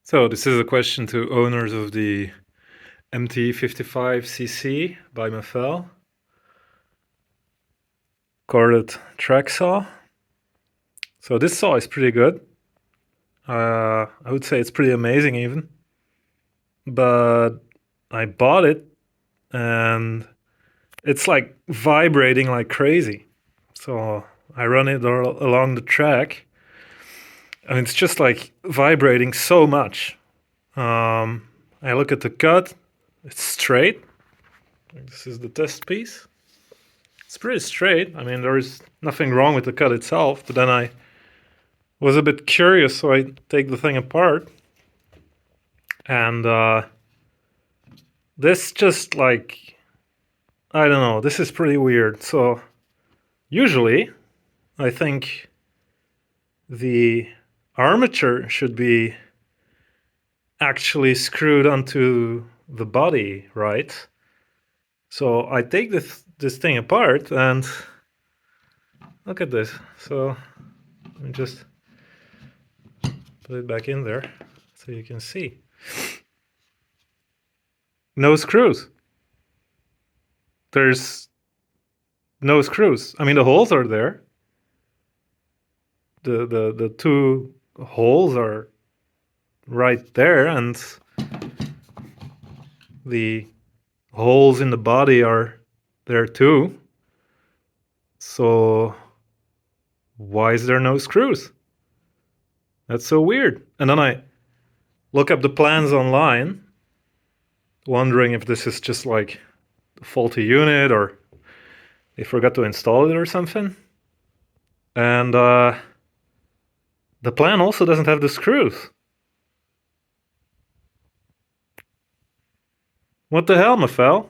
So this is a question to owners of the MT55cc by Mafell corded track saw. So this saw is pretty good. I would say it's pretty amazing even. But I bought it and it's like vibrating like crazy. So I run it along the track and it's just like vibrating so much. I look at the cut, it's straight. This is the test piece. It's pretty straight. I mean, there is nothing wrong with the cut itself, but then I was a bit curious, so I take the thing apart. And this just like, I don't know, this is pretty weird. So usually, I think the armature should be actually screwed onto the body, right? So I take this thing apart and look at this. So let me just put it back in there so you can see. No screws. There's no screws. I mean, the holes are there. The two holes are right there, and the holes in the body are there too. So why is there no screws? That's so weird. And then I look up the plans online, wondering if this is just like a faulty unit or they forgot to install it or something. And the plan also doesn't have the screws. What the hell, Mafell?